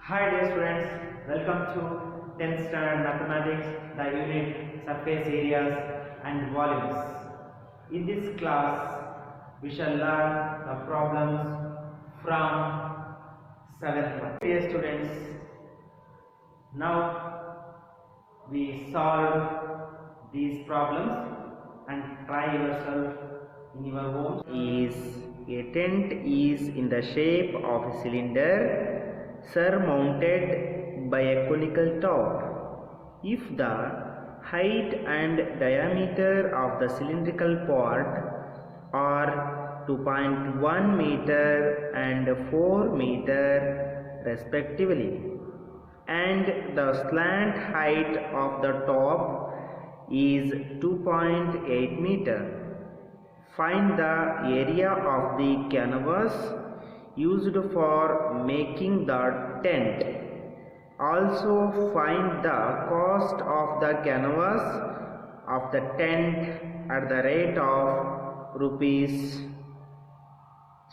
Hi dear students, welcome to 10th standard mathematics, the unit surface areas and volumes. In this class, we shall learn the problems from 7th one. Dear students, now we solve these problems and try yourself in your home. A tent is in the shape of a cylinder surmounted by a conical top. If the height and diameter of the cylindrical part are 2.1 meter and 4 meter respectively, and the slant height of the top is 2.8 meter, find the area of the canvas used for making the tent. Also find the cost of the canvas of the tent at the rate of rupees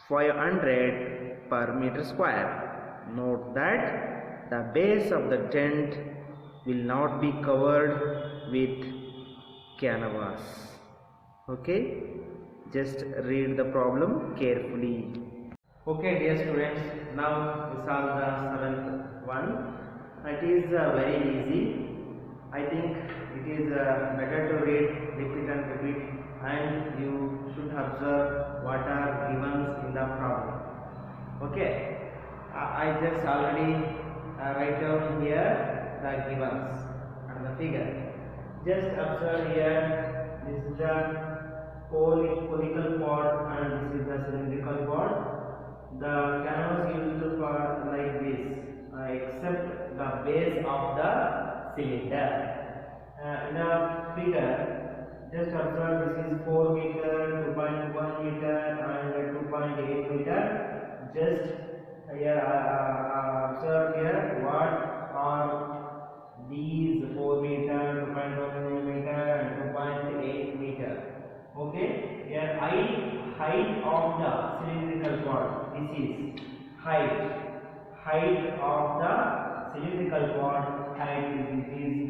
500 per meter square. Note that the base of the tent will not be covered with canvas. Okay, just read the problem carefully. Okay dear students, now we solve the 7th one. It is very easy. I think it is better to read, repeat and repeat, and you should observe what are given in the problem. Okay, I just already write down here the givens and the figure. Just observe here, this is the conical part and this is the cylindrical part. The canvas used for like this, except the base of the cylinder. In the figure, just observe this is 4 meter, 2.1 meter and 2.8 meter. Just here observe here what are these 4 meter, 2.1 meter and 2.8 meter. Okay, here height of the cylindrical part. This is height of the cylindrical part. Height is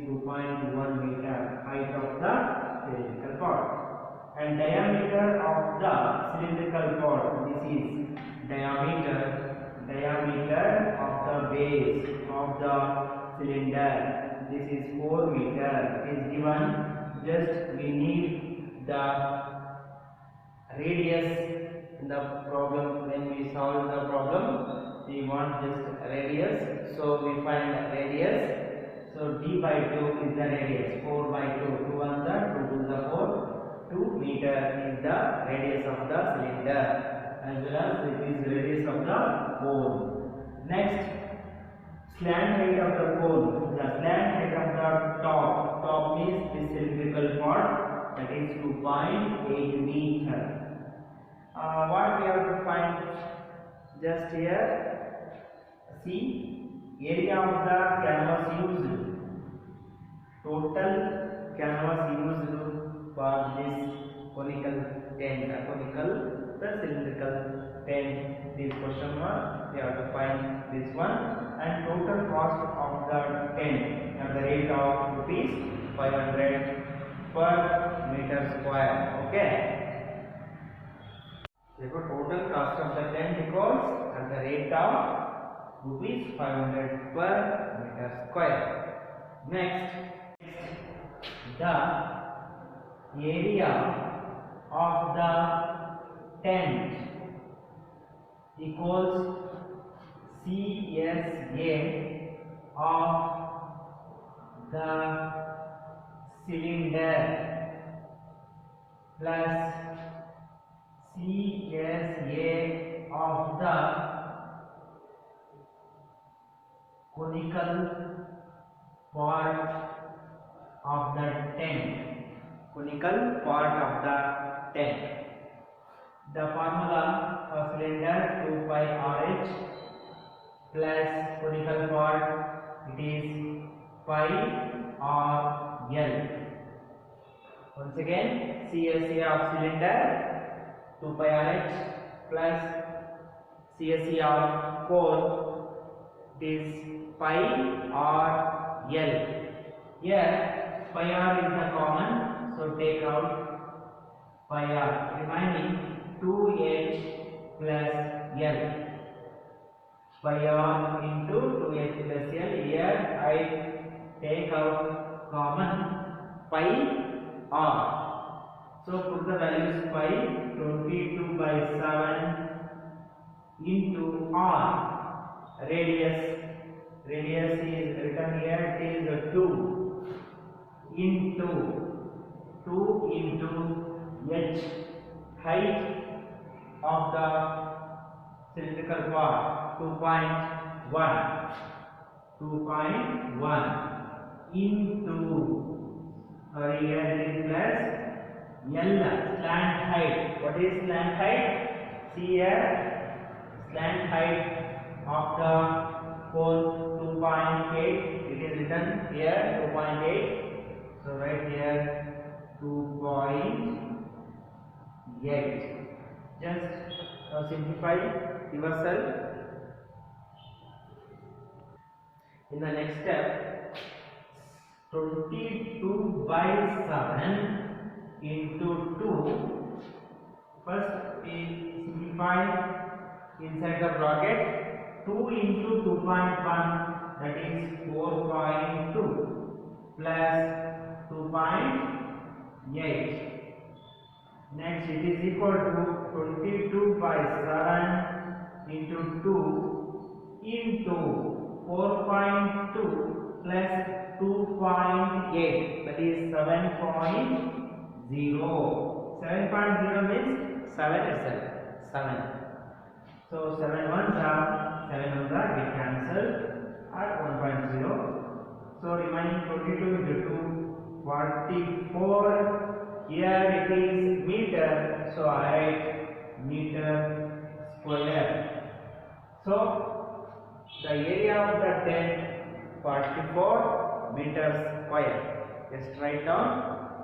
2.1 meter. Height of the cylindrical part. And diameter of the cylindrical part. This is diameter of the base of the cylinder. This is 4 meter. It is given. Just we need the radius in the problem. When we solve the problem, we want just radius, so we find radius. So d by 2 is the radius, 4 by 2, 2 1 the 2 to the 4, 2 meter is the radius of the cylinder, as well as it is radius of the cone. Next, slant height of the cone. The slant height of the top means the cylindrical part, that is 2.8 meter. What we have to find, just here see area of the canvas used, total canvas used for this conical tent, the cylindrical tent. This question mark, we have to find this one, and total cost of the tent at the rate of rupees 500 per meter square. Okay. Therefore, total cost of the tent equals at the rate of rupees 500 per meter square. Next, the area of the tent equals CSA of the cylinder plus CSA of the conical part of the tent. Conical part of the tent. The formula for cylinder 2 pi RH plus conical part, it is pi or L. Once again, CSA of cylinder 2 pi RH plus CSA of cone It is pi r L. Here pi r is the common, so take out pi r, remaining 2h plus L. Pi r into 2h plus L. Here I take out common pi r. So put the values pi 22 by 7 into r. Radius is written here, it is 2 into h, height of the cylindrical part 2.1 into here it is plus L, slant height. What is slant height? See here, slant height of the pole 2.8. It is written here 2.8. So right here 2.8. Just simplify yourself. In the next step, 22 by 7 into 2. First we simplify inside the bracket. 2 into 2.1, that is 4.2 plus 2.8. Next it is equal to 22 by 7 into 2 into 4.2 plus 2.8, that is 7.0. 7.0 means 7 itself. 7. So 7 ones are 7 ones are get cancelled at 1.0. So remaining 22 into 2, 44. Here it is meter, so I write meter square. So the area of the tent 44 meters square. Just write down,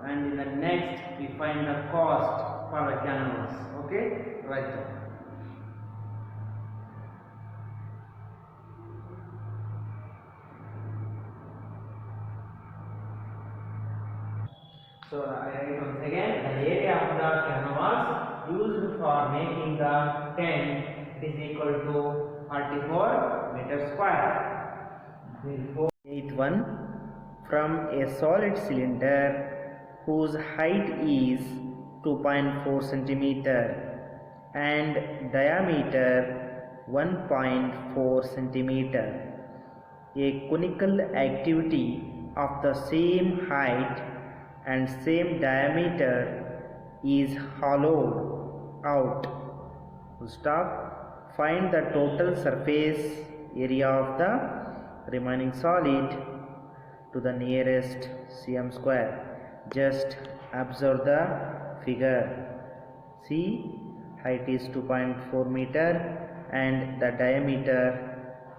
and in the next we find the cost for the canvas. Okay, write down. So I write once again, the area of the canvas used for making the tent is equal to 44 meters square. Eighth one, from a solid cylinder whose height is 2.4 centimeter and diameter 1.4 centimeter, a conical activity of the same height and same diameter is hollowed out. Stop. Find the total surface area of the remaining solid to the nearest cm square. Just observe the figure. See, height is 2.4 meter and the diameter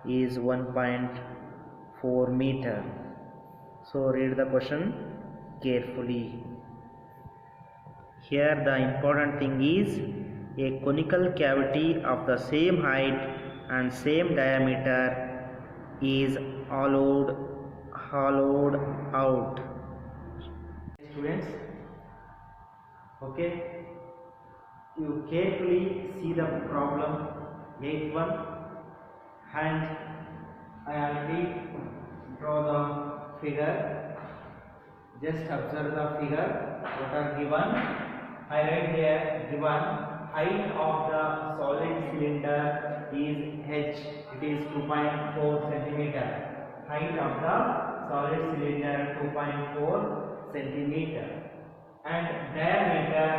is 1.4 meter. So read the question carefully. Here the important thing is a conical cavity of the same height and same diameter is hollowed out. Students, okay, you carefully see the problem. 8th one, and I already draw the figure. Just observe the figure. What are given? I write here given height of the solid cylinder is h. It is 2.4 centimeter. Height of the solid cylinder 2.4 centimeter. And diameter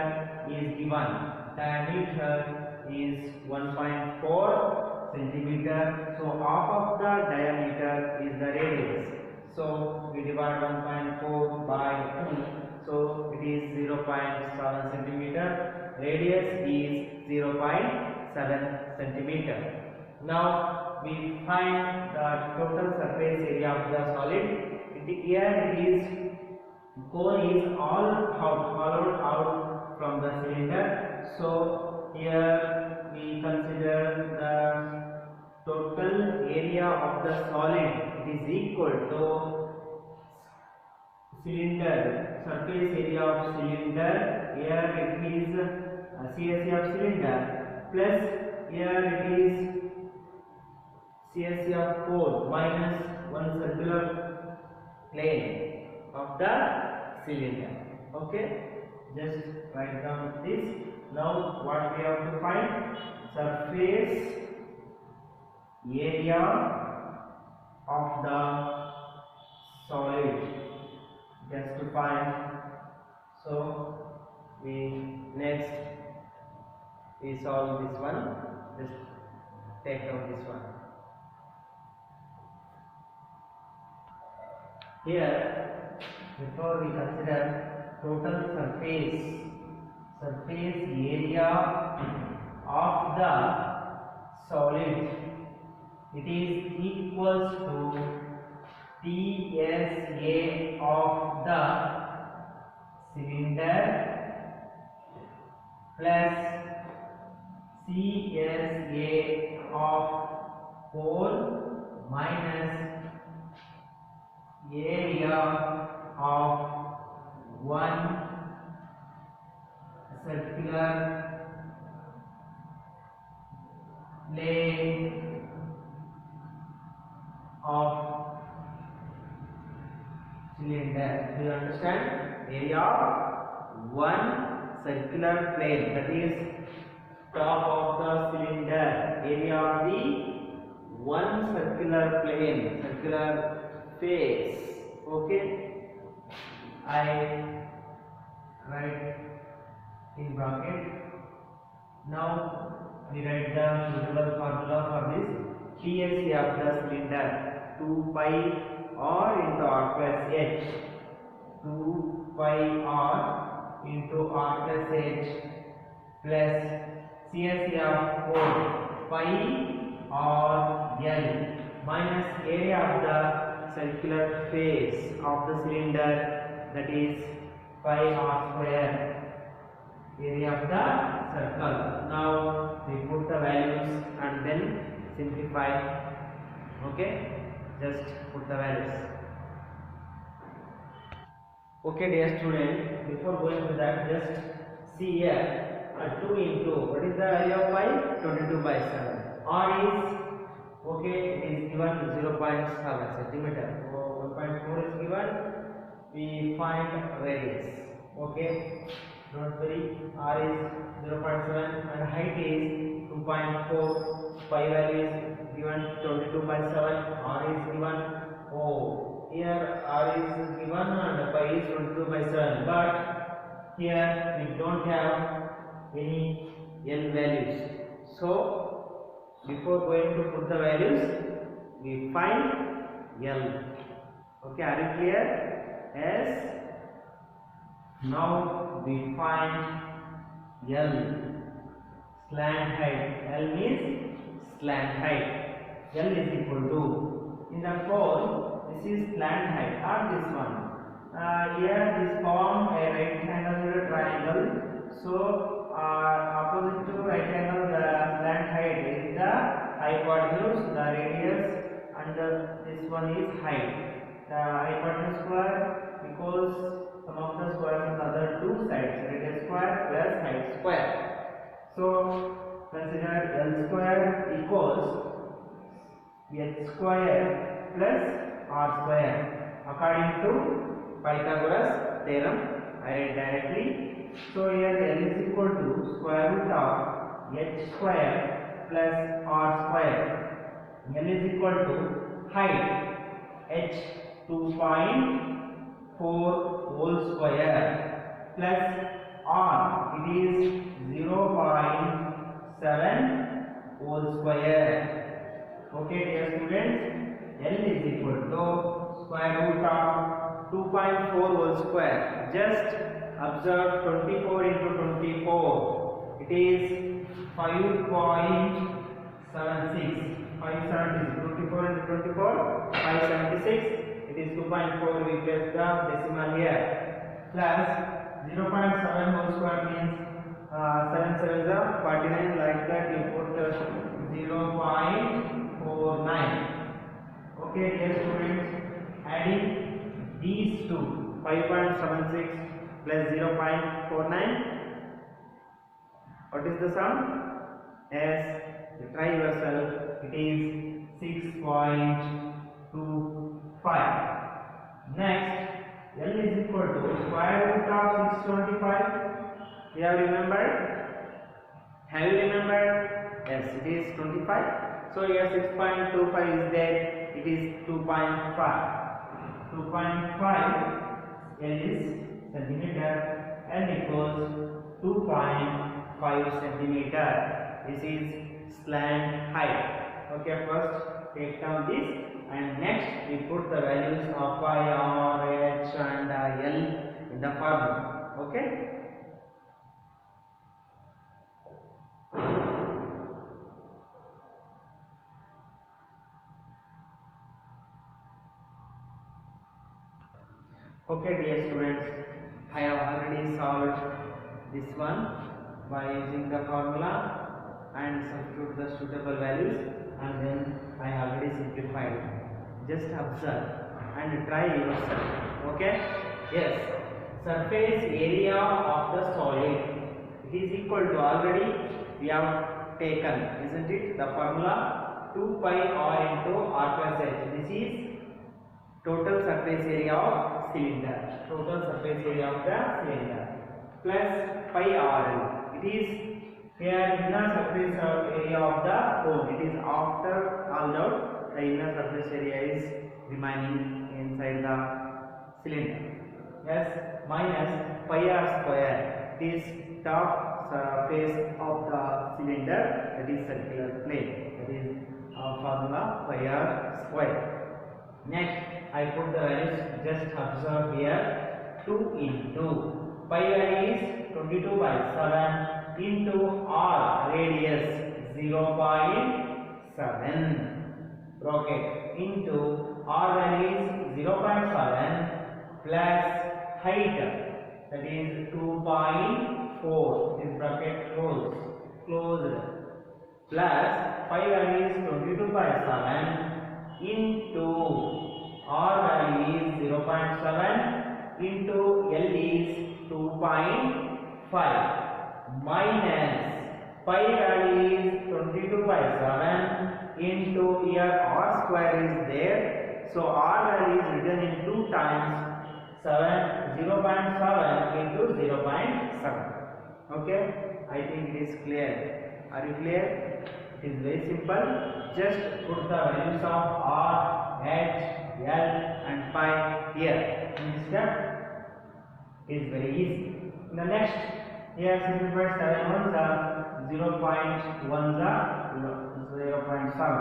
is given. Diameter is 1.4 centimeter. So half of the diameter is the radius. So we divide 1.4 by 2. So it is 0.7 centimeter. Radius is 0.7 centimeter. Now we find the total surface area of the solid. Here it is cone is all hollowed out from the cylinder. So here we consider the total area of the solid, it is equal to cylinder, surface area of cylinder, here it is CSA of cylinder, plus here it is CSA of core minus one circular plane of the cylinder. Okay, just write down this. Now what we have to find? Surface area of the solid, just to find. So we next we solve this one. Just take out this one. Here, before we consider total surface area of the solid, it is equals to TSA of the cylinder plus CSA of core minus area of one circular plane of cylinder. Do you understand? Area of one circular plane, that is top of the cylinder. Area of the one circular plane, circular face. Okay, I write in bracket. Now we write the suitable formula for this. TSA of the cylinder, 2 pi r into r plus h, 2 pi r into r plus h plus CSA of 4 pi r l minus area of the circular face of the cylinder, that is pi r square, area of the circle. Now we put the values and then simplify. Okay, just put the values. Okay dear student, before going to that, just see here 2 into, what is the value of pi? 22/7. R is, okay, it is given 0.7 centimeter. So 1.4 is given. We find radius. Okay, don't worry. R is 0.7 and height is 2.4. Pi value is given 22/7. R is given. Oh, here R is given and pi is 22/7. But here we don't have any L values. So before going to put the values, we find L. Okay, are you clear? Yes. Now we find L, slant height. L means slant height. L is equal to, in the code, this is slant height or this one. Here this form a right angle triangle. So opposite to right angle, the slant height is the hypotenuse, the radius, and this one is height. The hypotenuse square equals sum of the squares on the other two sides, radius square plus height square. So consider L square equals h square plus r square according to Pythagoras theorem. I write directly. So here L is equal to square root of h square plus r square. L is equal to height h 2.4 whole square plus r, it is 0.7 whole square. Okay dear students, L is equal to square root of 2.4 whole square. Just observe 24 into 24. It is 5.76. 576. 24 into 24. 576. It is 2.4. We place the decimal here. Plus 0.7 whole square means 7 7s are 49. Like that, you put 0.49 Okay, dear students, adding these two, 5.76 plus 0.49, what is the sum? As you try yourself, it is 6.25. Next, L is equal to square root of 625. You have remembered? Have you remembered? Yes, it is 25. So here 6.25 is there. It is 2.5. 2.5 L is centimeter and equals 2.5 centimeter. This is slant height. Okay, first take down this and next we put the values of Y, R, H and L in the formula. Okay. Okay, dear students, I have already solved this one by using the formula and substitute the suitable values, and then I already simplified. Just observe and try yourself. Okay? Yes. Surface area of the solid, it is equal to, already we have taken, isn't it? The formula 2 pi r into r plus h. This is total surface area of cylinder. Total surface area of the cylinder plus pi rl. It is here inner surface area of the cone. It is after all out, the inner surface area is remaining inside the cylinder. Yes, minus pi r square. It is top surface of the cylinder, that is circular plane. That is formula pi r square. Next, I put the values. Just observe here. 2 into pi value is 22/7 into r radius 0.7 bracket into r value is 0.7 plus height, that is 2.4, is bracket closed plus pi value is 22/7 into r value is 0.7 into L is 2.5 minus pi value is 22/7 into, here r square is there, so r value is written in 2 times 0.7 into 0.7. Okay, I think it is clear. Are you clear? It is very simple. Just put the values of r, h, l and pi here. In this step is very easy. In the next, here simplify 7 ones are 0.1s are 0.7.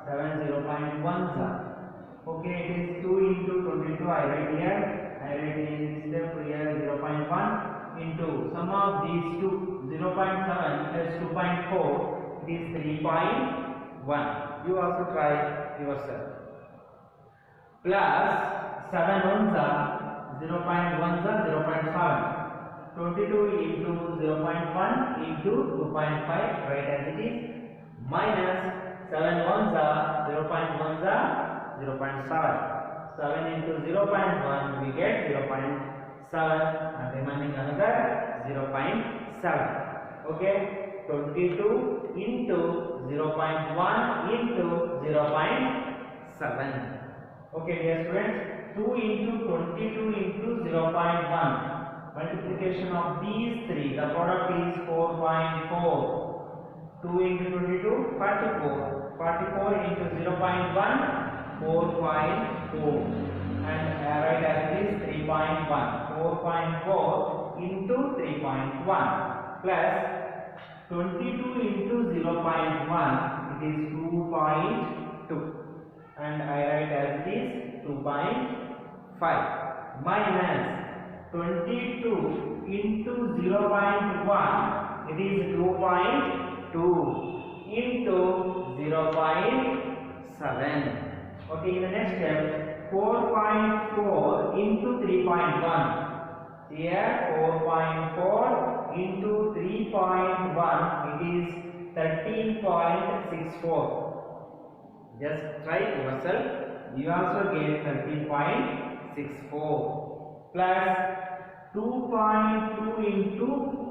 7 0.1s are. Okay, it is 2 into 22. I write here. I write in this step here 0.1 into sum of these two, 0.7 plus 2.4. It is 3.1. You also try yourself. Plus 7 ones are 0.1s are 0.7. 22 into 0.1 into 2.5, write as it is, minus 7 ones are 0.1s are 0.7. 7 into 0.1 we get 0.7 and remaining another 0.7. Okay, 22 into 0.1 into 0.7. Okay, dear students, 2 into 22 into 0.1. Multiplication of these three, the product is 4.4. 2 into 22, 44. 44 into 0.1, 4.4. And write as it is 3.1. 4.4 into 3.1 plus 22 into 0.1, it is 2.2. And I write as it is 2.5 minus 22 into 0.1, it is 2.2 into 0.7. Okay, in the next step, 4.4 into 3.1. Here 4.4 into 3.1, it is 13.64. Just try yourself. You also get 13.64 plus 2.2 into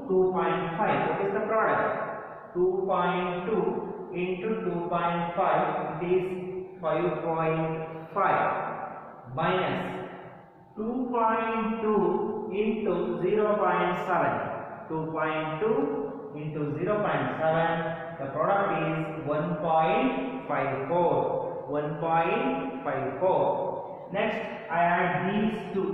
2.5. What is the product? 2.2 into 2.5, it is 5.5 minus 2.2 into 0.7. 2.2 into 0.7, the product is 1.54. 1.54. Next, I add these two.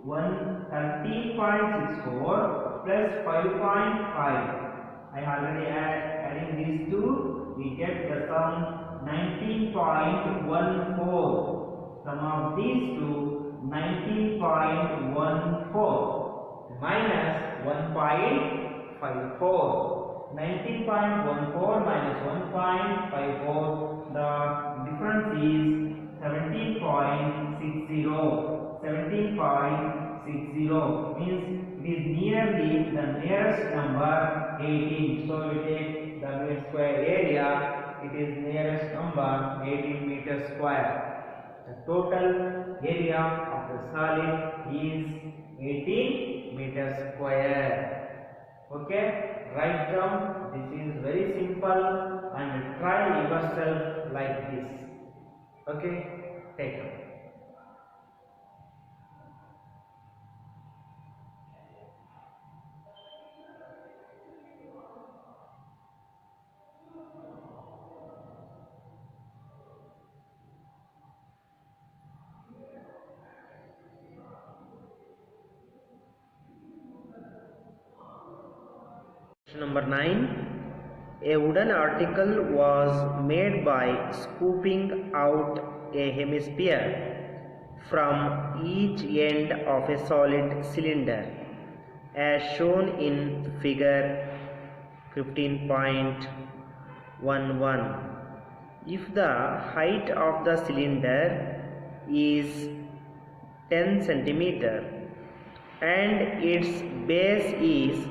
13.64 plus 5.5. I already adding these two. We get the sum 19.14. Sum of these two 19.14 minus 1.54. 19.14 minus 1.54. The difference is 17.60. 17.60 means it is nearly the nearest number 18. So we take the mean square area. It is nearest number 18 meters square. The total area of the solid is 18 meters square. Okay, write down. This is very simple and try yourself like this. Okay, take it. Number 9. A wooden article was made by scooping out a hemisphere from each end of a solid cylinder as shown in figure 15.11. If the height of the cylinder is 10 centimeter and its base is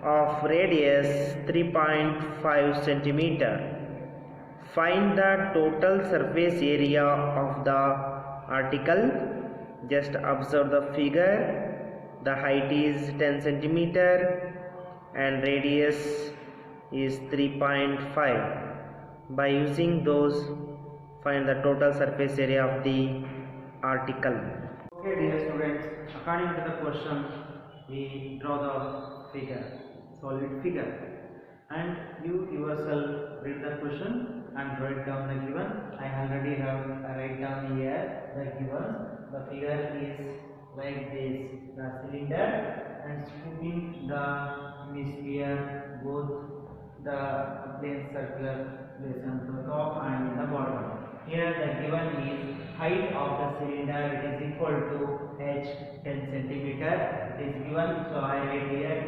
of radius 3.5 centimeter, find the total surface area of the article. Just observe the figure. The height is 10 centimeter and radius is 3.5. By using those, find the total surface area of the article. Okay, dear students, according to the question, we draw the figure, solid figure, and you yourself read the question and write down the given. I already have write down here the given. The figure is like this: the cylinder and scooping the hemisphere, both the plane circular place on the top and in the bottom. Here the given is height of the cylinder, it is equal to h 10 centimeter. It is given, so I write here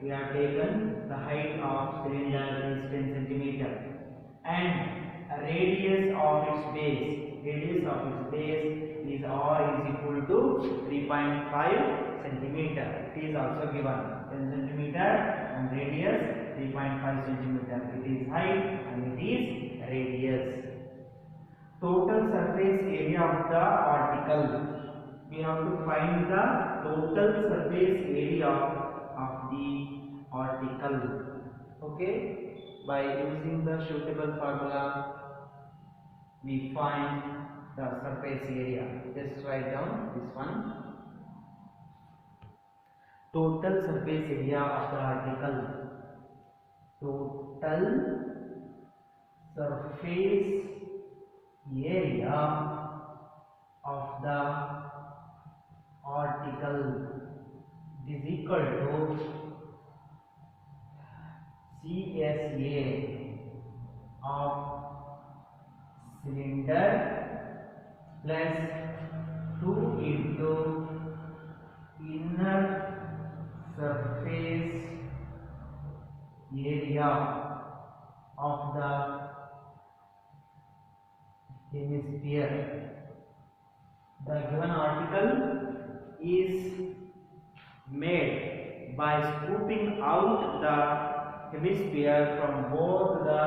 we have taken the height of cylinder is 10 centimeter and radius of its base. Radius of its base is r is equal to 3.5 centimeter. It is also given 10 centimeter and radius 3.5 centimeter. It is height and it is radius. Total surface area of the article. We have to find the total surface area of the article. Okay, by using the suitable formula, we find the surface area. Just write down this one. Total surface area of the article. Total surface area of the article is equal to CSA of cylinder plus 2 into inner surface area of the hemisphere. The given article is made by scooping out the hemisphere from both the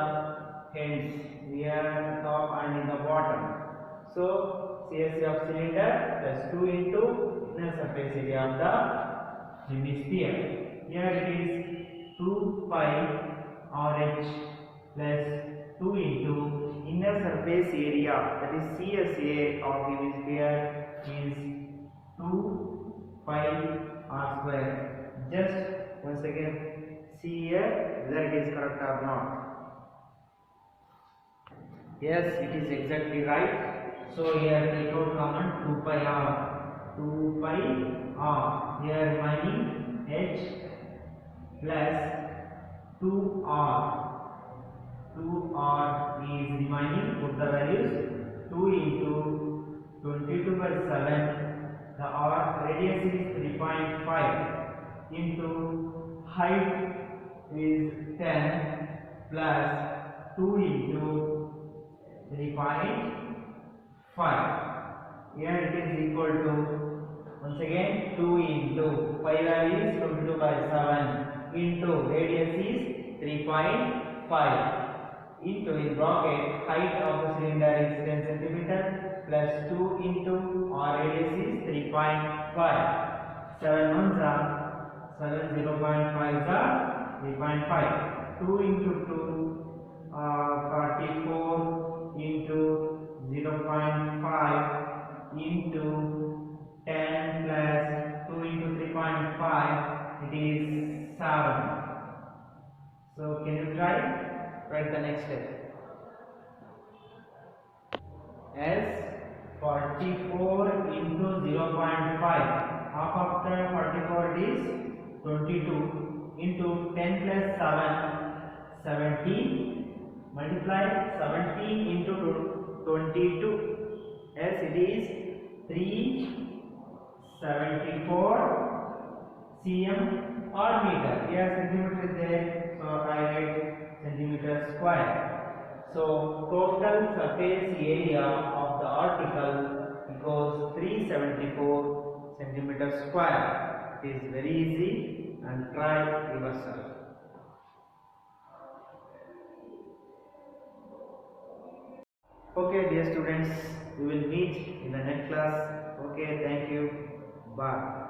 ends. here top and in the bottom. So CSA of cylinder plus 2 into inner surface area of the hemisphere. Here it is 2 pi RH plus 2 into inner surface area, that is CSA of hemisphere is 2 pi r square. Just once again see here whether it is correct or not. Yes, it is exactly right. So here take out common 2 pi r. 2 pi r. Here remaining h plus 2r. 2r is remaining. Put the values. 2 into 22 by 7. The r radius is 3.5 into height is 10 plus 2 into 3.5. Here it is equal to, once again, 2 into pi value is 22 by 7 into radius is 3.5 into, in bracket, height of the cylinder is 10 cm plus 2 into r radius is 3.5. 7 ones are 7, 0.5 are 3.5. 2 into 2 44 into 0.5 into 10 plus 2 into 3.5, it is 7. So can you try? Write the next step. As 44 into 0.5, half after 44 is 22 into 10 plus 7, 17. Multiply 17 into 22, as it is 374 cm or meter. Here centimeter is there, so I write centimeter square. So total surface area of the article equals 374 centimeter square. It is very easy, and try yourself. Okay, dear students, we will meet in the next class. Okay, thank you. Bye.